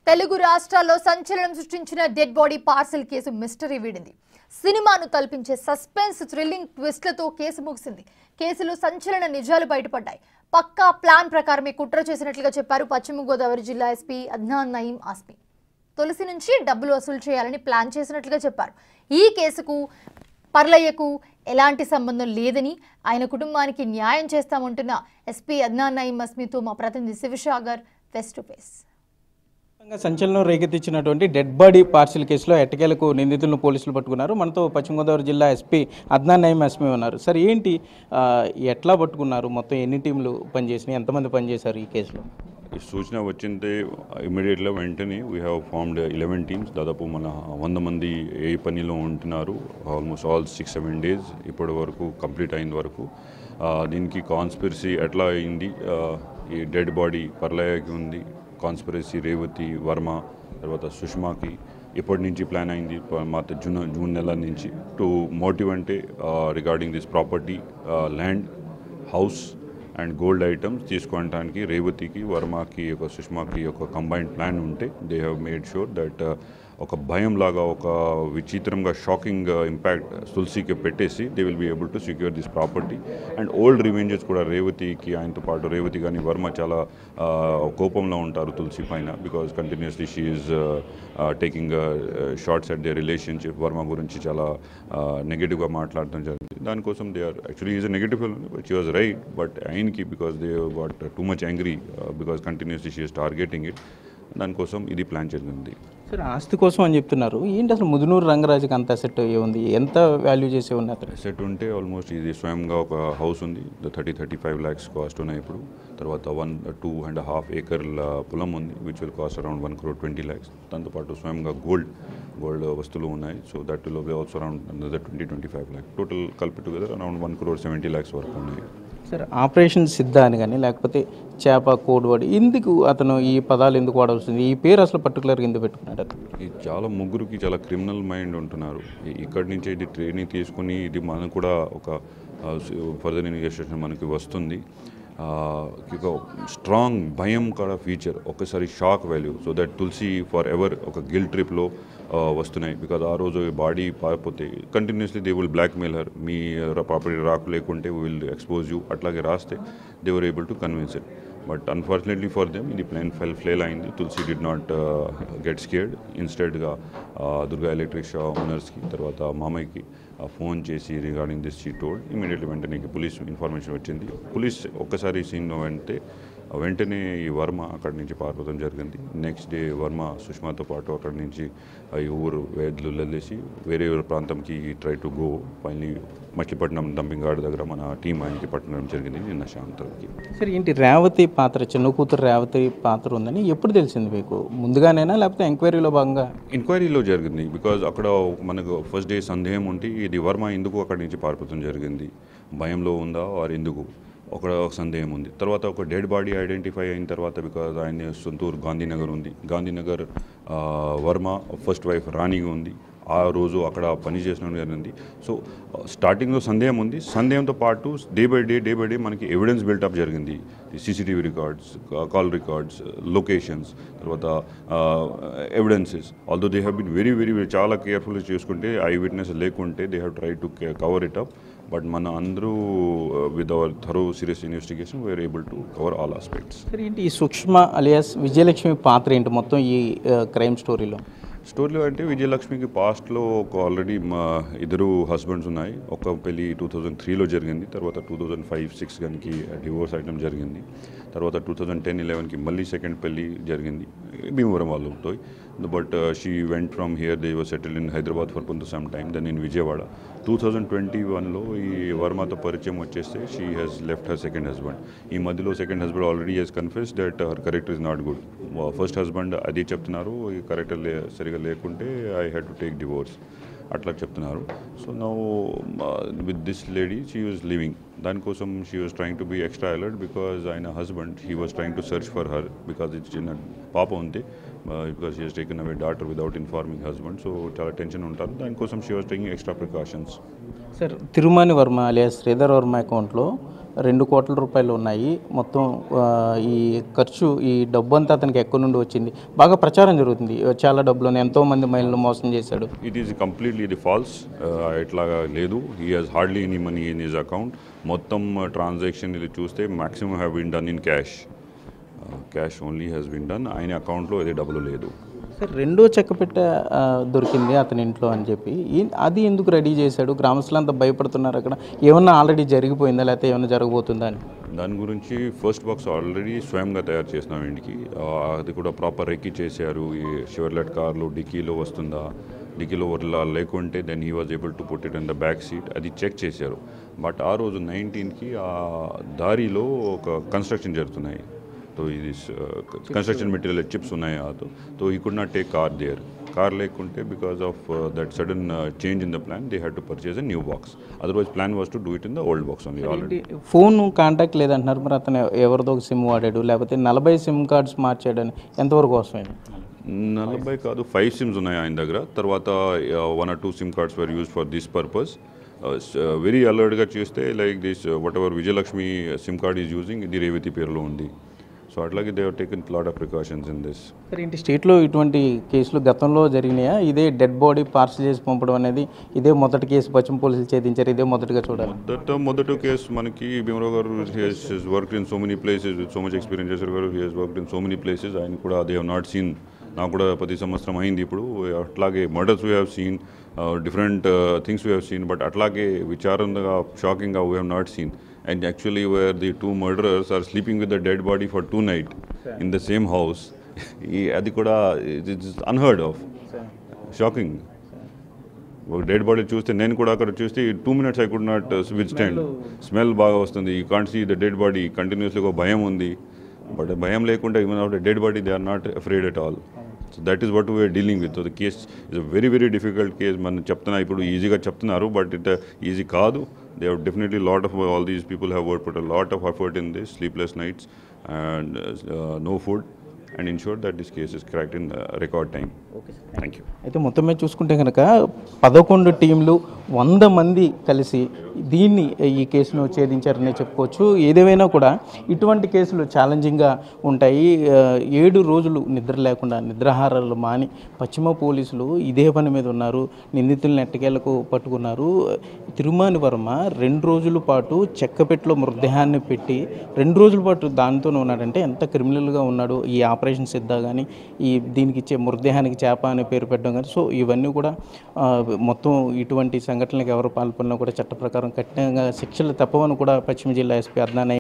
తెలుగు రాష్ట్రాల్లో సంచలనం సృష్టించిన dead body parcel case mystery వీడింది. సినిమాను తలపించే సస్పెన్స్ థ్రిల్లింగ్ ట్విస్ట్లతో కేసు ముగిసింది. కేసులో సంచలన నిజాలు బయటపడ్డాయి. పక్కా ప్లాన్ ప్రకారమే కుట్ర చేసినట్లుగా చెప్పారు పశ్చిమ గోదావరి జిల్లా ఎస్పీ అద్నాన్ నయీం ఆస్మి. తొలిసి నుంచి డబ్బులు వసూలు చేయాలని ప్లాన్ చేసినట్లుగా చెప్పారు. ఈ కేసుకు పర్లయ్యకు ఎలాంటి సంబంధం లేదని, ఆయన కుటుంబానికి న్యాయం చేస్తామంటున్న ఎస్పీ అద్నాన్ నయీం ఆస్మితో మా ప్రతినిధి శివసాగర్ ఫేస్ టు ఫేస్. సంచలనం రేకెత్తించినటువంటి డెడ్ బాడీ పార్సిల్ కేసులో ఎట్టకేలకు నిందితులను పోలీసులు పట్టుకున్నారు. మనతో పశ్చిమ గోదావరి జిల్లా ఎస్పీ అద్నాన్ నయీం ఆస్మి ఉన్నారు. సార్, ఏంటి ఎట్లా పట్టుకున్నారు? మొత్తం ఎన్ని టీంలు పనిచేసినాయి, ఎంతమంది పనిచేశారు ఈ కేసులో? ఈ సూచన వచ్చిందే ఇమీడియట్గా వెంటనే వీ హ్యావ్ ఫార్మ్డ్ 11 టీమ్స్. దాదాపు మన 100 మంది ఏ పనిలో ఉంటున్నారు. ఆల్మోస్ట్ ఆల్ 6-7 డేస్ ఇప్పటి వరకు కంప్లీట్ అయిన వరకు. దీనికి కాన్స్పిరసీ ఎట్లా అయింది, ఈ డెడ్ బాడీ పర్లయ్యకి ఉంది, కాన్స్పిరసీ రేవతి వర్మ తర్వాత సుష్మాకి ఇప్పటి నుంచి ప్లాన్ అయింది జూన్ నెల నుంచి. టు మోటివ్ అంటే regarding this property, land, house and gold items తీసుకోవడానికి రేవతికి, వర్మకి, ఒక సుష్మాకి ఒక కంబైన్డ్ ప్లాన్ ఉంటే they have made sure that ఒక భయం లాగా, ఒక విచిత్రంగా షాకింగ్ ఇంపాక్ట్ తులసికి పెట్టేసి they will be able to secure this property. And old revenges కూడా రేవతికి, ఆయనతో పాటు రేవతి కానీ వర్మ చాలా కోపంలో ఉంటారు తులసి పైన. Because continuously she is taking shots at the relationship. Varma గురించి చాలా నెగిటివ్గా మాట్లాడటం జరిగింది. దానికోసం they are actually is a negative film, she was right. But ఆయనకి because they got too much angry because continuously she is targeting it. దానికోసం ఇది plan జరిగింది. సార్, ఆస్తి కోసం అని చెప్తున్నారు. ఏంటి అసలు ముదునూరు రంగరాజుకి అంత అసెట్ ఏముంది? ఎంత వాల్యూ చేసే ఉంది అతను? అసెట్ ఉంటే ఆల్మోస్ట్ ఇది స్వయంగా ఒక హౌస్ ఉంది. 30-35 lakhs కాస్ట్ ఉన్నాయి ఇప్పుడు. తర్వాత 2.5 acres పొలం ఉంది, which will cost around 1.20 crore. దాంతోపాటు స్వయంగా గోల్డ్ వస్తువులు ఉన్నాయి. So that will also around 20-25 lakhs. Total కలిపి టుగెదర్ అరౌండ్ 1.70 crore వరకు ఉన్నాయి. సార్, ఆపరేషన్ సిద్ధ అని కానీ లేకపోతే చేప కోడ్ వర్డ్, ఎందుకు అతను ఈ పదాలు ఎందుకు వాడాల్సింది? ఈ పేరు అసలు పర్టికులర్గా ఎందుకు పెట్టుకున్నాడు అతను? ఈ చాలా ముగ్గురికి చాలా క్రిమినల్ మైండ్ ఉంటున్నారు. ఇక్కడి నుంచి ఇది ట్రైనింగ్ తీసుకుని ఇది మనకు కూడా ఒక ఫర్దర్ ఇన్వెస్టిగేషన్ మనకి వస్తుంది. ఒక స్ట్రాంగ్ భయం కూడా ఫీచర్, ఒకసారి shock value. So that Tulasi for ever ఒక గిల్ ట్రిప్లో వస్తున్నాయి. బికాజ్ ఆ రోజు బాడీ పారిపోతే continuously they will blackmail her. మీ ప్రాపర్టీ రాకు లేకుంటే విల్ ఎక్స్పోజ్ యూ అట్లాగే రాస్తే they were able to convince it. But unfortunately for them ఇది ప్లాన్ ఫెయిల్ అయింది. Tulasi did not get scared. ఇన్స్టెడ్గా దుర్గా ఎలక్ట్రిక్ షా ఓనర్స్కి తర్వాత మామయ్యకి ఫోన్ చేసి regarding this she told. Immediately వెంటనే పోలీస్ ఇన్ఫర్మేషన్ వచ్చింది. పోలీస్ ఒక్కసారి సీన్ వెంటనే ఈ వర్మ అక్కడి నుంచి పారిపోవడం జరిగింది. నెక్స్ట్ డే వర్మ సుష్మాతో పాటు అక్కడి నుంచి ఈ ఊరు వేద్లు వెళ్ళేసి వేరే ప్రాంతంకి try to go. Finally Machilipatnam dumping yard దగ్గర మన టీం ఆయనకి పట్టడం జరిగింది నిన్న సాయంత్రంకి. సరే, ఏంటి రేవతి పాత్ర, చిన్న కూతురు రేవతి పాత్ర ఉందని ఎప్పుడు తెలిసింది మీకు? ముందుగానేనా లేకపోతే ఎంక్వైరీలో భాగంగా? ఎంక్వైరీలో జరిగింది. బికాజ్ అక్కడ మనకు ఫస్ట్ డే సందేహం ఉంటే ఇది వర్మ ఎందుకు అక్కడి నుంచి పారిపోవడం జరిగింది, భయంలో ఉందా ఆర్ ఎందుకు ఒక సందేహం ఉంది. తర్వాత ఒక డెడ్ బాడీ ఐడెంటిఫై అయిన తర్వాత, బికాజ్ ఆయన సొంతూరు గాంధీనగర్ ఉంది, గాంధీనగర్ వర్మ ఫస్ట్ వైఫ్ రాణి ఉంది, ఆ రోజు అక్కడ పని చేసిన జరిగింది. సో స్టార్టింగ్లో సందేహం ఉంది. సందేహంతో పాటు డే బై డే మనకి ఎవిడెన్స్ బిల్టప్ జరిగింది. CCTV records, call records, locations, తర్వాత evidences. Although they have been very చాలా కేర్ఫుల్గా చేసుకుంటే ఐ విట్నెస్ లేకుంటే they have try to cover it up. But మన అందరూ with our thorough serious investigation we are able to cover all aspects. సరే, ఏంటి ఈ సూక్ష్మ అలియాస్ విజయలక్ష్మి పాత్ర ఏంటి మొత్తం ఈ క్రైమ్ స్టోరీలో అంటే విజయలక్ష్మికి పాస్ట్లో ఒక ఆల్రెడీ మా ఇద్దరు హస్బెండ్స్ ఉన్నాయి. ఒక పెళ్ళి 2003లో జరిగింది. తర్వాత 2005-06 గనికి డివోర్స్ ఐటమ్ జరిగింది. తర్వాత 2010-11కి మళ్ళీ సెకండ్ పెళ్ళి జరిగింది భీమవరం వాళ్ళతో. But she went from here, they were settled in Hyderabad for కొంత some time, then in Vijayawada. 2021లో ఈ వర్మతో పరిచయం వచ్చేస్తే she has left her second husband. ఈ మధ్యలో second husband already has confessed that her character is not good. First husband అదే చెప్తున్నారు, ఈ క్యారెక్టర్ సరిగా లేకుంటే I had to take divorce అట్లా చెప్తున్నారు. So now with this lady she was living దానికోసం she was trying to be extra alert because ఆయన husband he was trying to search for her because ఇది చిన్న పాప ఉంది because she has taken away daughter without informing husband so చాలా tension ఉంటారు దానికోసం she was taking extra precautions. Sir Tirumani Varma alias Sridhar Varma అకౌంట్లో 2 కోట్ల రూపాయలు ఉన్నాయి. మొత్తం ఈ ఖర్చు ఈ డబ్బు అంతా అతనికి ఎక్కడి నుండి వచ్చింది బాగా ప్రచారం జరుగుతుంది. చాలా డబ్బులు ఎంతోమంది మహిళలు మోసం చేశాడు. ఇట్ ఈస్ కంప్లీట్లీ ఇది ఫాల్స్. ఇట్లాగా లేదు. He has hardly any money in his account. మొత్తం ట్రాన్సాక్షన్ ఇది చూస్తే maximum have been done in cash. Cash only has been done. ఆయన అకౌంట్లో ఏది డబ్బులు లేదు. సార్ రెండో చెక్కపెట్ట దొరికింది అతని ఇంట్లో అని చెప్పి అది ఎందుకు రెడీ చేశాడు? గ్రామస్తులు అంతా భయపడుతున్నారు. అక్కడ ఏమన్నా ఆల్రెడీ జరిగిపోయిందా లేకపోతే ఏమన్నా జరగబోతుందా అని? దాని గురించి ఫస్ట్ బాక్స్ ఆల్రెడీ స్వయంగా తయారు చేసినాం ఇంటికి. అది కూడా ప్రాపర్ రెక్కి చేశారు. ఈ షెవర్లెట్ కార్లో డిక్కీలో వస్తుందా, డిక్కీలో లేకుంటే then he was able to put it in the back seat. అది చెక్ చేశారు. బట్ ఆ రోజు 19కి ఆ దారిలో ఒక కన్స్ట్రక్షన్ జరుగుతున్నాయి. तो ఇది కన్స్ట్రక్షన్ మెటీరియల్ చిప్స్ ఉన్నాయి तो he could not take car there. Car లేకుంటే because of that sudden change in the plan they had to purchase a new box. Otherwise plan was to do it in the old box only. Already phone contact లేదంటున్నారు. మరి అతను ఎవరిదో ఒక SIM వాడాడు లేకపోతే 40 SIM cards మార్చాడని ఎంతవరకు వస్తాయి? 40 కాదు 5 సిమ్స్ ఉన్నాయి ఆయన దగ్గర. తర్వాత 1 or 2 SIM cards were use for this purpose. Very అలర్ట్గా చూస్తే like this what ever Vijayalakshmi SIM card is using ఇది రేవతి పేరులో ఉంది. సో అట్లాగే they have taken lot of precautions in this. Sir ఏంటి స్టేట్లో ఇటువంటి కేసులు గతంలో జరిగినాయా? ఇదే డెడ్ బాడీ పార్సల్ చేసి పంపడం అనేది ఇదే మొదటి కేసు పశ్చిమ పోలీసులు ఛేదించారు. ఇదే మొదటిగా చూడాలి. మొదటి కేసు మనకి భీమరావు గారు he's worked in so many places with so much experience చేశారు గారు. He he's worked in so many places. ఆయన కూడా దే హ్యావ్ నాట్ సీన్. నాకు కూడా 10 సంవత్సరం అయింది ఇప్పుడు. అట్లాగే murders we have seen, different things we have seen. But అట్లాగే విచారంగా షాకింగ్గా we have not seen. And actually where the 2 murderers are sleeping with the dead body for 2 nights in the same house, అది కూడా it is unheard of. Shocking. Dead body చూస్తే నేను కూడా అక్కడ చూస్తే 2 minutes I could not withstand. Smell బాగా వస్తుంది. You can't see the dead body. Continuously ఒక భయం ఉంది. బట్ భయం లేకుండా even of the dead body they are not afraid at all. So that is what we're dealing with. The case is a very very difficult case. మనం చెప్తున్నా ఇప్పుడు ఈజీగా చెప్తున్నారు బట్ ఇట్ ఈజీ కాదు. They have definitely lot of all these people have put a lot of effort in this, sleepless nights and no food, and ensure that this case is cracked in record time. Okay, thank you. అయితే మొత్తం మీద చూసుకుంటే కనుక 11 టీంలు 100 మంది కలిసి దీన్ని ఈ కేసును ఛేదించారనే చెప్పుకోవచ్చు. ఏదేమైనా కూడా ఇటువంటి కేసులు ఛాలెంజింగ్గా ఉంటాయి. 7 రోజులు నిద్ర లేకుండా నిద్రాహారాలు మాని పశ్చిమ పోలీసులు ఇదే పని మీద ఉన్నారు. నిందితులను ఎట్టకేలకు పట్టుకున్నారు. తిరుమాని వర్మ 2 రోజుల పాటు చెక్కపెట్టలో మృతదేహాన్ని పెట్టి 2 రోజుల పాటు దానితోనే ఉన్నాడంటే ఎంత క్రిమినల్గా ఉన్నాడు. ఈ ఆపరేషన్ సిద్ధ కానీ ఈ దీనికి ఇచ్చే మృతదేహానికి చేప అనే పేరు పెట్టడం కానీ సో ఇవన్నీ కూడా మొత్తం ఇటువంటి సంఘటనలకు ఎవరు పాల్పడినా కూడా చట్ట ప్రకారం కఠినంగా శిక్షలు తప్పవని కూడా పశ్చిమ జిల్లా ఎస్పీ అద్నాన్